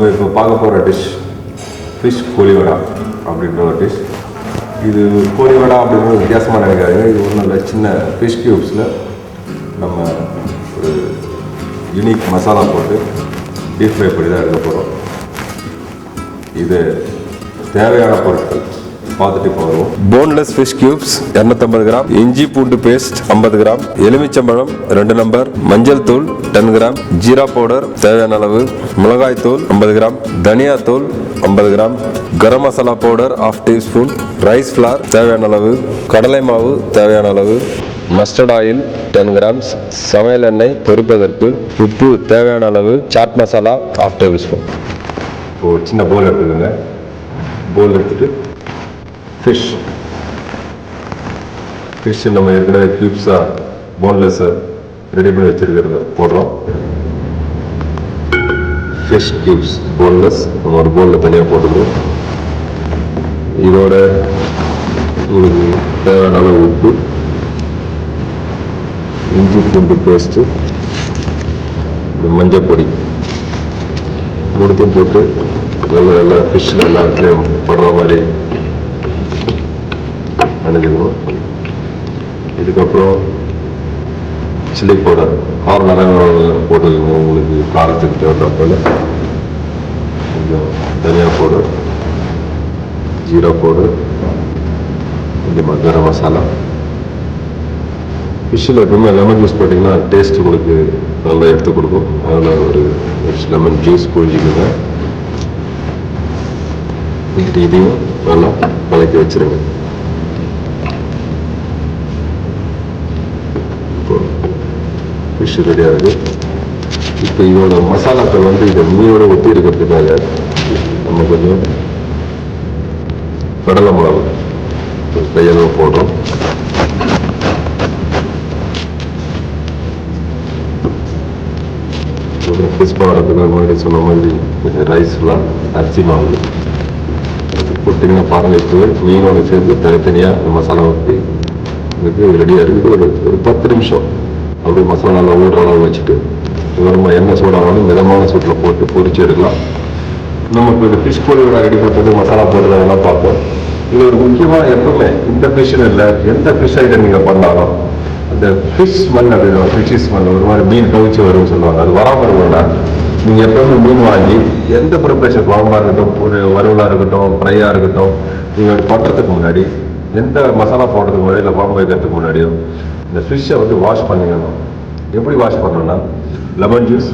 நம்ம இப்போ பார்க்க போகிற டிஷ் ஃபிஷ் கோழி வடை அப்படின்ற ஒரு டிஷ். இது கோழி வடை அப்படின்ற வித்தியாசமாக நினைக்காதுங்க. இது ஒன்றும் இல்லை, சின்ன ஃபிஷ் க்யூப்ஸில் நம்ம ஒரு யூனிக் மசாலா போட்டு டீப் ஃப்ரை பண்ணி தான் எடுக்க போகிறோம். இது தேவையான பொருட்கள் பார்த்துட்டு போகிறோம். போன்லெஸ் ஃபிஷ் கியூப்ஸ் 250 கிராம், இஞ்சி பூண்டு பேஸ்ட் 50 கிராம், எலுமிச்சம்பழம் 2 நம்பர், மஞ்சள் தூள் 10 கிராம், ஜீரா பவுடர் தேவையான அளவு, மிளகாய் தூள் 50 கிராம், தனியா தூள் 50 gram, garam masala powder 1/2 teaspoon, rice flour தேவையான அளவு, கடலை மாவு தேவையான அளவு, மஸ்டர்ட் ஆயில் 10 கிராம்ஸ், சமையல் எண்ணெய் பொரிப்பதற்கு, உப்பு தேவையான அளவு, சாட் மசாலா 1/2 டேபிள் ஸ்பூன். ஒரு சின்ன போல் எடுத்துக்கோங்க. போல் எடுத்துட்டு ஃபிஷ் நம்ம ஏற்கனவே க்யூப்ஸாக போன்லெஸ்ஸை ரெடி பண்ணி வச்சுருக்கிறத போடுறோம். ஃபிஷ் க்யூப்ஸ் போன்லெஸ் நம்ம ஒரு போலில் தனியாக போட்டுக்கிறோம். இதோட உங்களுக்கு தேவையான அளவு உப்பு, இஞ்சி பூண்டு பேஸ்ட்டு, மஞ்சள் பொடி மூணுத்தையும் போட்டு நல்லா ஃபிஷ்ஷில் எல்லா இடத்துலையும் படுற மாதிரி அணிஞ்சுக்கணும். இதுக்கப்புறம் சில்லி பவுடர் காரம் நிறைய போட்டுக்கணும். உங்களுக்கு காரத்துக்கு தேவைப்போல் கொஞ்சம் தனியா பவுடர், ஜீரா பவுடர், கொஞ்சமாக கரம் மசாலா. ஃபிஷ்ஷில் எப்பவுமே லெமன் ஜூஸ் போட்டிங்கன்னா டேஸ்ட் உங்களுக்கு நல்லா எடுத்து கொடுக்கும். அதில் ஒரு லெமன் ஜூஸ் புழிஞ்சிக்கோங்க. இதையும் நல்லா கலக்கி வச்சுருங்க. இப்போ ஃபிஷ் ரெடியாக இருக்குது. இப்போ இதோட மசாலாக்கள் வந்து இதை மீனோட ஒட்டி இருக்கிறதுக்காக நம்ம கொஞ்சம் கடலை மிளகு கையளவு போடுறோம். கிறிஸ்பாக வரதுக்கு முன்னாடி சொன்ன மாதிரி ரைஸ்லாம் அரிசி மாவு போட்டிங்கன்னா பாருங்கள். இப்போ மீனோட சேர்த்து தனித்தனியாக மசாலா ஊற்றி இதுக்கு ரெடியாக இருக்குது. ஒரு 10 நிமிஷம் அப்படியே மசாலா நல்லா ஊடுற அளவு வச்சுட்டு நம்ம எண்ணெய் சூடானாலும் மிதமான சூட்டில் போட்டு பொரிச்சு எடுக்கலாம். நம்ம இப்போ இந்த ஃபிஷ் கோழி ரெடி பண்ணுறது மசாலா போடுறது அதெல்லாம் பார்ப்போம். இது ஒரு முக்கியமாக எப்பவுமே இந்த ஃபிஷ்ஷுன்னு இல்லை, எந்த ஃபிஷ் ஐட்டம் நீங்கள் பண்ணாலும் அந்த ஃபிஷ் ஸ்மெல் அப்படின்னு ஃபிஷ் ஸ்மெல் ஒரு மாதிரி மீன் கவிச்சு வரும்னு சொல்லுவாங்க. அது வராமல் இருக்கணும்னா நீங்கள் எப்பவுமே மீன் வாங்கி எந்த ப்ரிப்பரேஷன் குழம்பா இருக்கட்டும், ஒரு வறுவலாக இருக்கட்டும், ஃப்ரையாக இருக்கட்டும், நீங்கள் பண்ணுறதுக்கு முன்னாடி எந்த மசாலா போடுறதுக்கு முன்னாடி இல்லை குழம்பு வைக்கிறதுக்கு முன்னாடியும் இந்த ஃபிஷ்ஷை வந்து வாஷ் பண்ணிக்கணும். எப்படி வாஷ் பண்ணணும்னா லெமன் ஜூஸ்,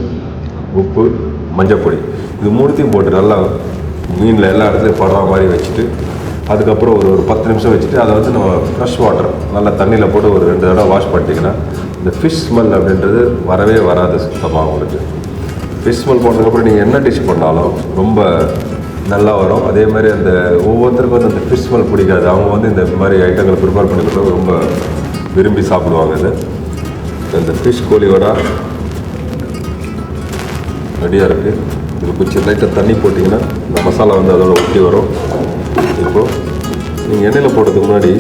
உப்பு, மஞ்சள் பொடி இது மூணுத்தையும் போட்டு நல்லா மீனில் எல்லா இடத்துலையும் படுற மாதிரி வச்சுட்டு அதுக்கப்புறம் ஒரு 10 நிமிஷம் வச்சுட்டு அதை வந்து நம்ம ஃப்ரெஷ் வாட்டர் நல்லா தண்ணியில் போட்டு ஒரு 2 தடவை வாஷ் பண்ணிட்டீங்கன்னா இந்த ஃபிஷ் ஸ்மெல் அப்படின்றது வரவே வராது சுத்தமாக. உங்களுக்கு ஃபிஷ் ஸ்மெல் போனதுக்கப்புறம் நீங்கள் என்ன டிஷ் பண்ணாலும் ரொம்ப நல்லா வரும். அதே மாதிரி அந்த ஒவ்வொருத்தருக்கும் வந்து அந்த ஃபிஷ் ஸ்மெல் பிடிக்காது. அவங்க வந்து இந்த மாதிரி ஐட்டங்களை ப்ரிப்பேர் பண்ணி கொடுத்தா ரொம்ப விரும்பி சாப்பிடுவாங்க. இது இந்த ஃபிஷ் கோழி வடை ரெடியாக இருக்குது. இது கொஞ்சம் லைட்டாக தண்ணி போட்டிங்கன்னா இந்த மசாலா வந்து அதோட ஒட்டி வரும். இப்போது நீங்கள் எண்ணெயில் போடுறதுக்கு முன்னாடி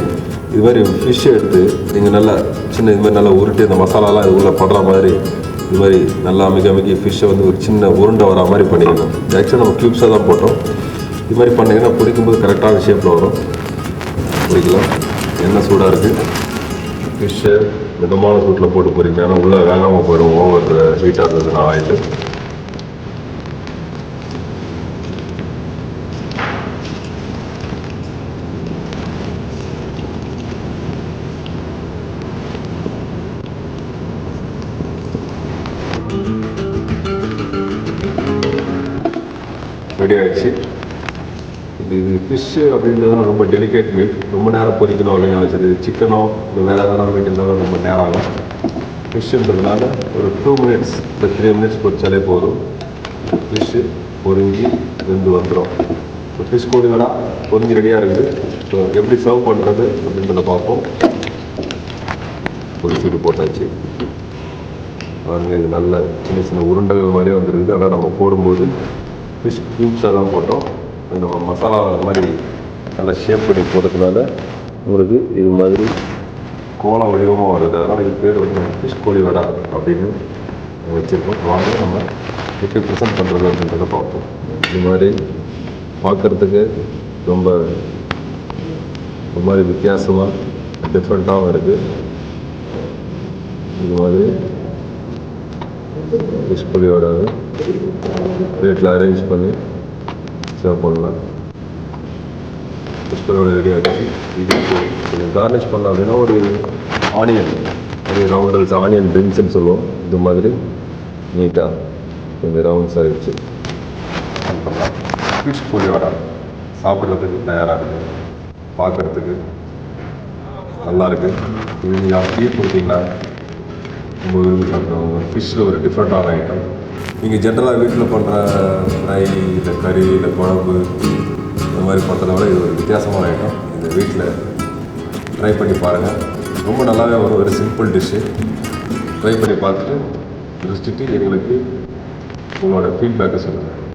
இது மாதிரி ஃபிஷ்ஷை எடுத்து நீங்கள் நல்லா சின்ன இது மாதிரி நல்லா உருட்டி அந்த மசாலாலாம் இது உள்ளே படுற மாதிரி இது மாதிரி நல்லா அமைக்கி ஃபிஷ்ஷை வந்து ஒரு சின்ன உருண்டை வரா மாதிரி பண்ணிக்கணும். ஆக்சுவலாக நம்ம க்யூப்ஸாக தான் போட்டோம். இது மாதிரி பண்ணிங்கன்னா பொரிக்கும்போது கரெக்டான ஷேப்பில் வரும். பொரிக்கலாம். எண்ணெய் சூடாக இருக்குது. ஃபிஷ்ஷை மிதமான சூட்டில் போட்டு பொரிக்கணும். ஏன்னா உள்ளே வேகாமல் போயிடும் ஓவர் ஹீட்டாக இருந்ததுன்னா ஆயில். ரெடி ஆகிடுச்சு. இது ஃபிஷ்ஷு அப்படின்றதுனா ரொம்ப டெலிகேட் மீட். ரொம்ப நேரம் பொரிக்கணும் இல்லையா வச்சது. சிக்கனோ இல்லை வேறு எதனா மீட் இருந்தாலும் ரொம்ப நேரம் ஆகும். ஃபிஷ்ஷுன்றதுனால ஒரு 2 மினிட்ஸ் இல்லை 3 மினிட்ஸ் பொரிச்சாலே போதும். ஃபிஷ்ஷு பொரிஞ்சு வெந்து வந்துடும். இப்போ ஃபிஷ் கோழி வடை பொரிஞ்சு ரெடியாக இருக்குது. ஸோ எப்படி சர்வ் பண்ணுறது அப்படின்றத பார்ப்போம். ஒரு சூடு போட்டாச்சு பாருங்க. இது நல்ல சின்ன சின்ன உருண்டைகள் மாதிரியே வந்துருக்குது. ஆனால் நம்ம போடும்போது ஃபிஷ் க்யூப்ஸாக தான் போட்டோம். நம்ம மசாலா மாதிரி நல்லா ஷேப் பண்ணி போடுறதுனால உங்களுக்கு இது மாதிரி கோல வடிவமாக வருது. அதனால் இது பேர் வந்து ஃபிஷ் கோழி வடை அப்படின்னு வச்சுருக்கோம். வாங்க நம்ம எப்படி ப்ரெசென்ட் பண்ணுறது அப்படின்றத பார்ப்போம். இது மாதிரி பார்க்குறதுக்கு ரொம்ப ஒரு மாதிரி வித்தியாசமாக டிஃப்ரெண்ட்டாகவும் இருக்குது. இது மாதிரி டிஸ்பிளேயோட ரேட்டில் அரேஞ்ச் பண்ணி சேவ் பண்ணலாம். டிஸ்பிளேயோட ரெடி ஆகிடுச்சு. இது கொஞ்சம் கார்னிஷ் பண்ணலாம் அப்படின்னா ஒரு ஆனியன், ஒரு ரவுண்டல்ஸ் ஆனியன் ட்ரிங்க்ஸ்ன்னு சொல்லுவோம். இது மாதிரி நீட்டாக கொஞ்சம் ரவுண்ட்ஸ் ஆகிடுச்சு. ஃபிஷ் புளியோட சாப்பிட்றதுக்கு தயாராக இருக்குது. பார்க்குறதுக்கு நல்லாயிருக்கு. இது நீங்கள் அப்படியே கொடுத்தீங்கன்னா ரொம்ப விரும்பி சாப்பிடுவாங்க. ஃபிஷ்ஷில் ஒரு டிஃப்ரெண்ட்டான ஐட்டம். நீங்கள் ஜென்ரலாக வீட்டில் பண்ணுற ஃப்ரை இல்லை கறி இல்லை குழம்பு இந்த மாதிரி பண்ணுறத விட இது ஒரு வித்தியாசமான ஐட்டம். இந்த வீட்டில் ட்ரை பண்ணி பாருங்கள். ரொம்ப நல்லாவே வரும். ஒரு சிம்பிள் டிஷ்ஷு. ட்ரை பண்ணி பார்த்துட்டு ருசிச்சுட்டு எங்களுக்கு உங்களோட ஃபீட்பேக்கை சொல்லுங்கள்.